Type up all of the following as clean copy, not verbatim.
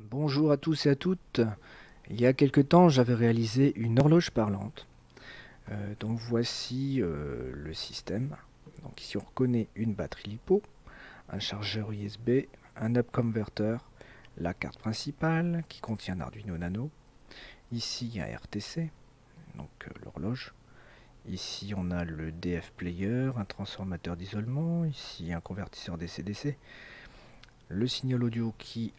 Bonjour à tous et à toutes. Il y a quelque temps, j'avais réalisé une horloge parlante. Donc voici le système. Donc ici on reconnaît une batterie LiPo, un chargeur USB, un up converter, la carte principale qui contient un Arduino Nano. Ici un RTC, donc l'horloge. Ici on a le DF player, un transformateur d'isolement, ici un convertisseur DC-DC, le signal audio qui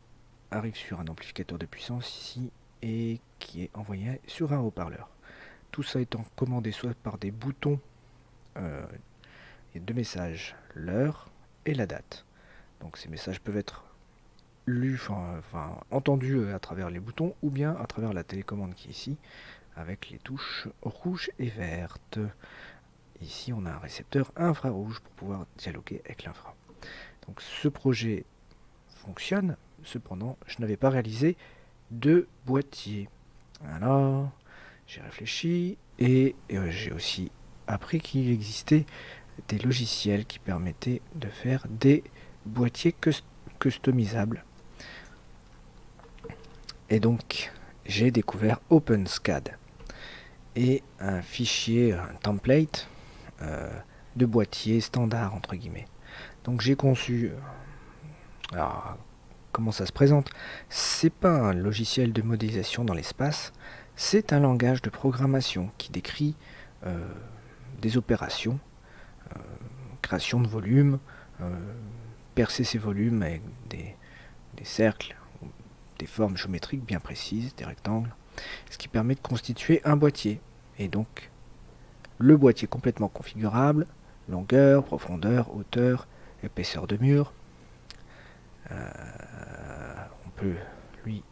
arrive sur un amplificateur de puissance ici et qui est envoyé sur un haut-parleur. Tout ça étant commandé soit par des boutons et deux messages, l'heure et la date. Donc ces messages peuvent être lus, entendus à travers les boutons ou bien à travers la télécommande qui est ici avec les touches rouges et vertes. Ici on a un récepteur infrarouge pour pouvoir dialoguer avec l'infra. Donc ce projet fonctionne, cependant je n'avais pas réalisé de boîtier. Alors j'ai réfléchi et j'ai aussi appris qu'il existait des logiciels qui permettaient de faire des boîtiers customisables. Et donc j'ai découvert OpenSCAD et un fichier, un template de boîtier standard entre guillemets. Donc j'ai conçu. Alors, comment ça se présente? C'est pas un logiciel de modélisation dans l'espace, c'est un langage de programmation qui décrit des opérations, création de volumes, percer ces volumes avec des cercles, des formes géométriques bien précises, des rectangles, ce qui permet de constituer un boîtier. Et donc, le boîtier complètement configurable, longueur, profondeur, hauteur, épaisseur de mur. On peut lui.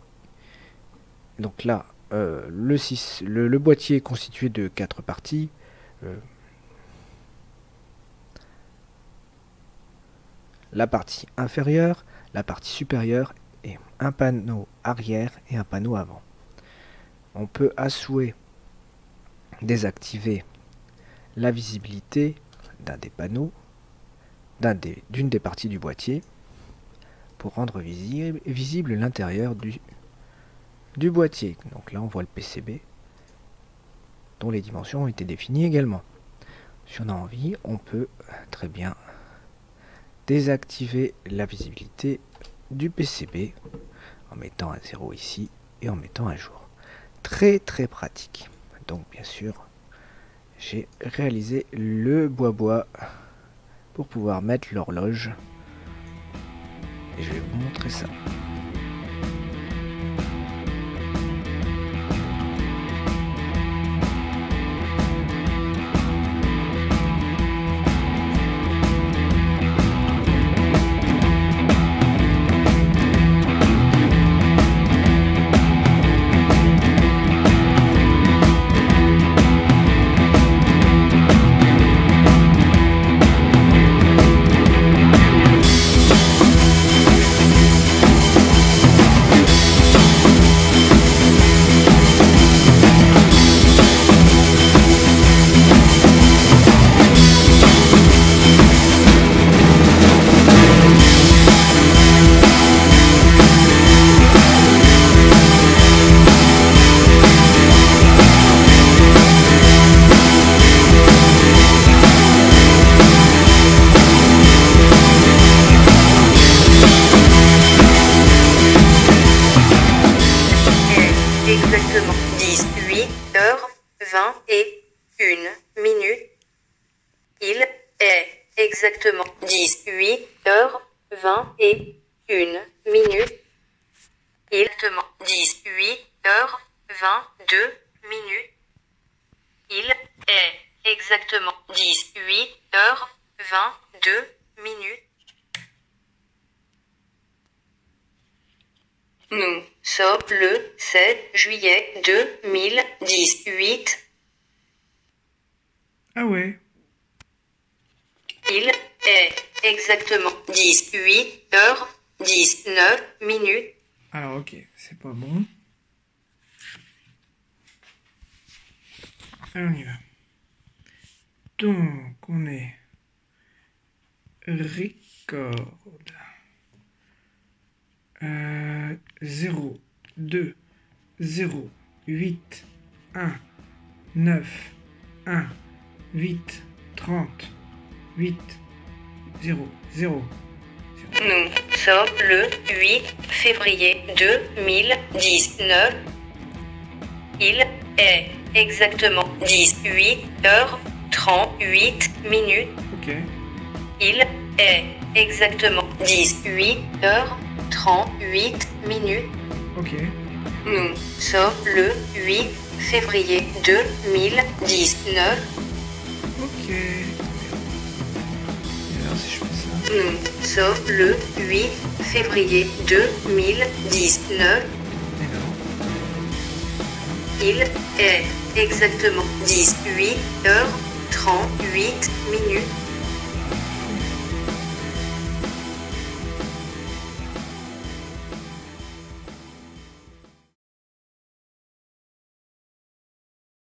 Donc là, le boîtier est constitué de 4 parties. La partie inférieure, la partie supérieure et un panneau arrière et un panneau avant. On peut à souhait désactiver la visibilité d'un des panneaux, d'une des parties du boîtier, pour rendre visible l'intérieur du boîtier. Donc là on voit le PCB dont les dimensions ont été définies également. Si on a envie, on peut très bien désactiver la visibilité du PCB en mettant un 0 ici et en mettant un jour. Très pratique. Donc bien sûr, j'ai réalisé le bois pour pouvoir mettre l'horloge et je vais vous montrer ça. Exactement 18h21. Il est exactement 18h21. Exactement 18h22. Il est exactement 18h22. Nous sommes le 7 juillet 2018. Ah ouais. Il est exactement 18h19. Alors ok, c'est pas bon. Alors on y va. Donc on est record. 0, 2, 0, 8, 1, 9, 1, 8, 30, 8, 0, 0. Nous sommes le 8 février 2019. Il est exactement 18h38 minutes. Ok. Il est exactement 18h38 minutes. Ok. Nous sommes le 8 février 2019. Ok. Et alors si je fais ça. Nous sommes le 8 février 2019. Et là. Il est exactement 18h38 minutes.